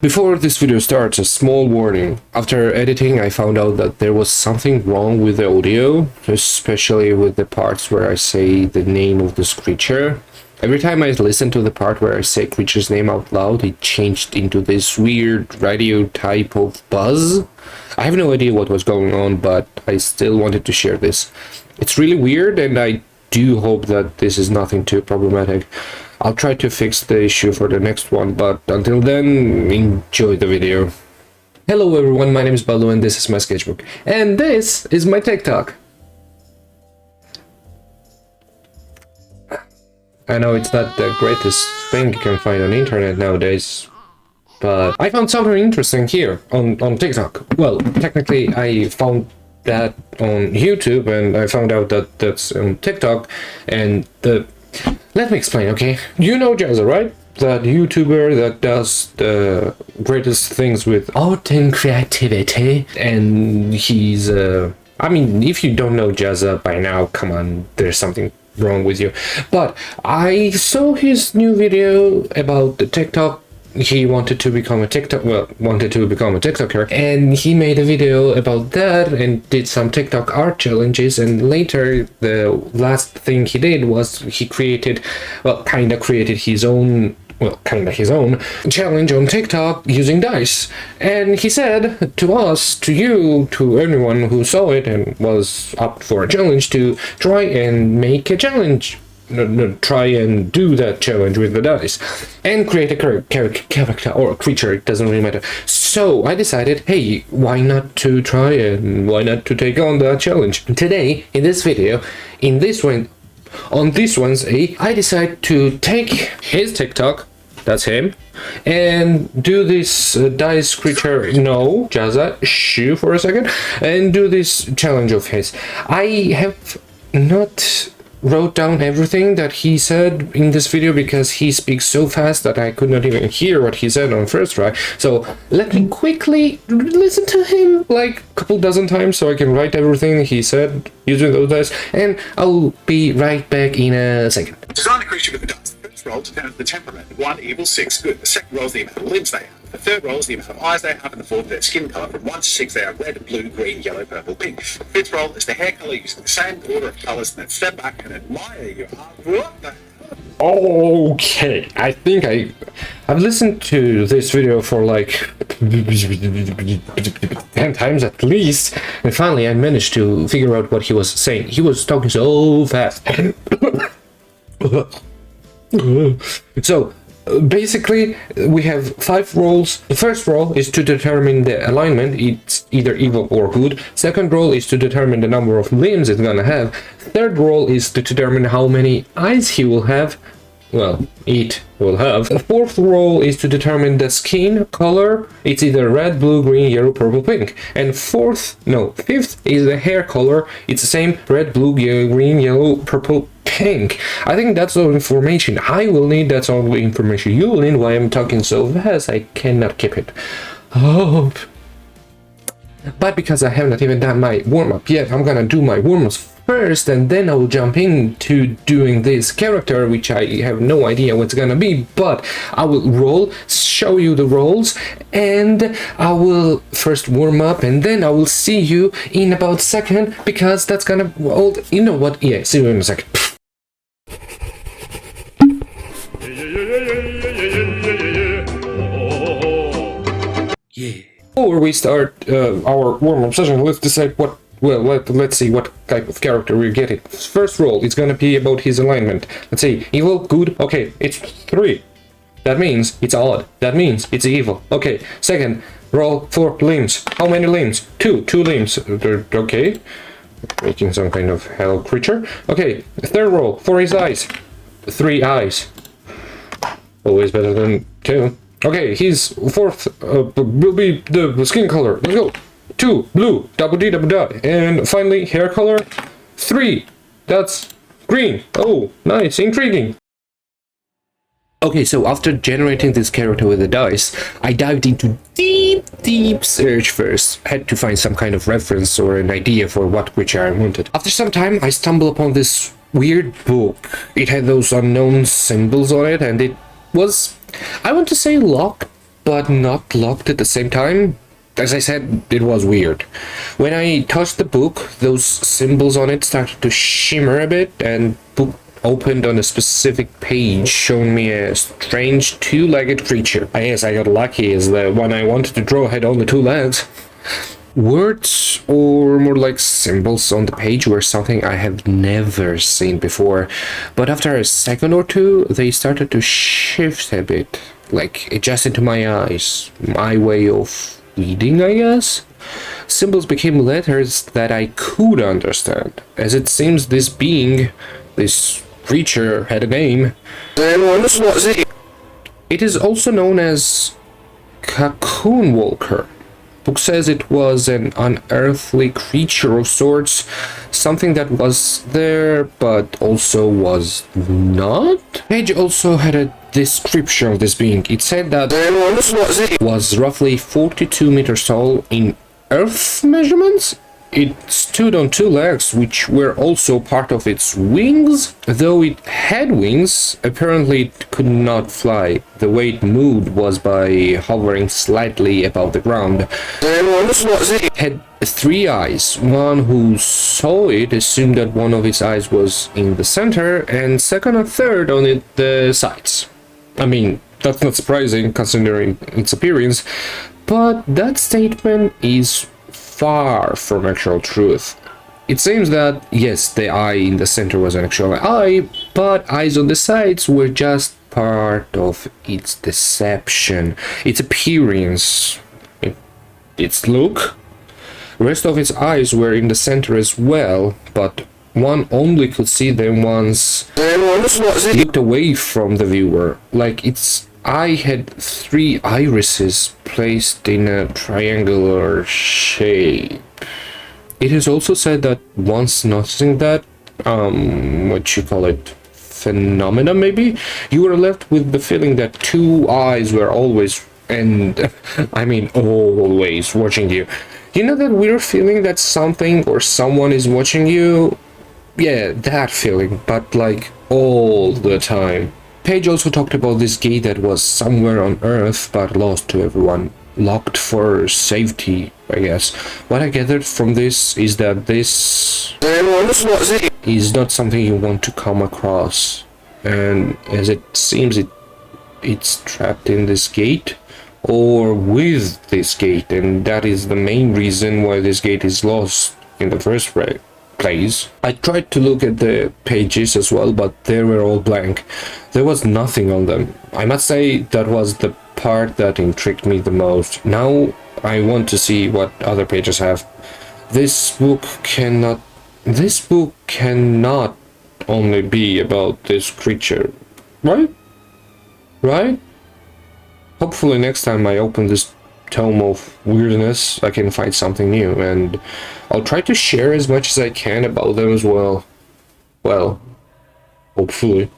Before this video starts, a small warning. After editing, I found out that there was something wrong with the audio, especially with the parts where I say the name of this creature. Every time I listen to the part where I say creature's name out loud, it changed into this weird radio type of buzz. I have no idea what was going on, but I still wanted to share this. It's really weird, and I do hope that this is nothing too problematic. I'll try to fix the issue for the next one, but until then, enjoy the video. Hello everyone, my name is Balu and this is my sketchbook. And this is my TikTok. I know it's not the greatest thing you can find on the internet nowadays, but I found something interesting here on TikTok. Well, technically I found that on YouTube and I found out that that's on TikTok, and let me explain, okay? You know Jazza, right? That YouTuber that does the greatest things with art and creativity, and he's I mean, if you don't know Jazza by now, come on, there's something wrong with you. But I saw his new video about the TikTok. He wanted to become a TikToker, and he made a video about that and did some TikTok art challenges, and later the last thing he did was he created his own challenge on TikTok using dice. And he said to us, to you, to anyone who saw it and was up for a challenge, to try and make a challenge. Try and do that challenge with the dice and create a character or a creature, it doesn't really matter. So I decided, hey, why not to try and why not to take on that challenge? Today, in this video, on this Wednesday, I decided to take his TikTok, that's him, and do this dice creature, Jazza, shoo for a second, and do this challenge of his. I have not wrote down everything that he said in this video because he speaks so fast that I could not even hear what he said on first try. So let me quickly listen to him like a couple dozen times so I can write everything he said using those dice, and I'll be right back in a second. Design a creature with the dice. The first roll determines the temperament. 1, evil, 6, good. The second roll is the amount of limbs they have. The third roll is the amount of eyes they have, and the fourth their skin colour. From 1 to 6 they are red, blue, green, yellow, purple, pink. The fifth roll is the hair colour using the same order of colours, and then step back and admire your art. What the hell? Okay, I think I've listened to this video for like 10 times at least, and finally I managed to figure out what he was saying. He was talking so fast. So basically we have 5 rolls. The first roll is to determine the alignment, it's either evil or good. Second roll is to determine the number of limbs it's gonna have. Third roll is to determine how many eyes he will have. Well, it will have. The fourth roll is to determine the skin color. It's either red, blue, green, yellow, purple, pink. And fifth is the hair color. It's the same: red, blue, green, yellow, purple, pink. I think that's all information. I will need that's all the information you will need. Why I'm talking so fast, I cannot keep it. Oh. But because I have not even done my warm-up yet, I'm gonna do my warm-ups first, and then I will jump into doing this character, which I have no idea what's gonna be, but I will show you the rolls, and I will first warm up, and then I will see you in about a second, because that's gonna, well, you know what, yeah, see you in a second. Yeah. Before we start our warm-up session, let's decide let's see what type of character we're getting. First roll, it's gonna be about his alignment. Let's see, evil, good, okay, it's 3. That means it's odd. That means it's evil. Okay, second roll for limbs. How many limbs? 2 limbs. Okay, making some kind of hell creature. Okay, third roll for his eyes. 3 eyes. Always better than 2. Okay, his fourth will be the skin color. Let's go. 2, blue, double D, double die. And finally, hair color. 3, that's green. Oh, nice, intriguing. Okay, so after generating this character with the dice, I dived into deep search first. I had to find some kind of reference or an idea for what creature I wanted. After some time, I stumbled upon this weird book. It had those unknown symbols on it, and it was, I want to say, locked, but not locked at the same time. As I said, it was weird. When I touched the book, those symbols on it started to shimmer a bit, and book opened on a specific page showing me a strange two-legged creature. I guess I got lucky, as the one I wanted to draw had only 2 legs. Words, or more like symbols on the page, were something I have never seen before, but after a second or two, they started to shift a bit, like adjusting to my eyes, my way of reading, I guess. Symbols became letters that I could understand, as it seems this being, this creature, had a name. It is also known as Cocoon Walker. Book says it was an unearthly creature of sorts, something that was there but also was not. Page also had a description of this being. It said that it was roughly 42 meters tall in Earth measurements. It stood on 2 legs, which were also part of its wings. Though it had wings, apparently it could not fly. The way it moved was by hovering slightly above the ground. It had 3 eyes. One who saw it assumed that one of its eyes was in the center, and second and third on the sides. I mean, that's not surprising considering its appearance, but that statement is far from actual truth. It seems that, yes, the eye in the center was an actual eye, but eyes on the sides were just part of its deception, its appearance, its look. The rest of its eyes were in the center as well, but one only could see them once it looked away from the viewer, like its eye had 3 irises placed in a triangular shape. It is also said that once noticing that, what you call it, phenomena maybe, you were left with the feeling that 2 eyes were always, and I mean always, watching you. You know that weird feeling that something or someone is watching you? Yeah, that feeling, but like all the time. Page also talked about this gate that was somewhere on Earth but lost to everyone, locked for safety, I guess. What I gathered from this is that this is not something you want to come across, and as it seems it's trapped in this gate, or with this gate, and that is the main reason why this gate is lost in the first place. I tried to look at the pages as well, but they were all blank. There was nothing on them. I must say that was the part that intrigued me the most. Now I want to see what other pages have. This book cannot only be about this creature, right? Right? Hopefully next time I open this tome of weirdness, I can find something new, and I'll try to share as much as I can about them as well. Well, hopefully.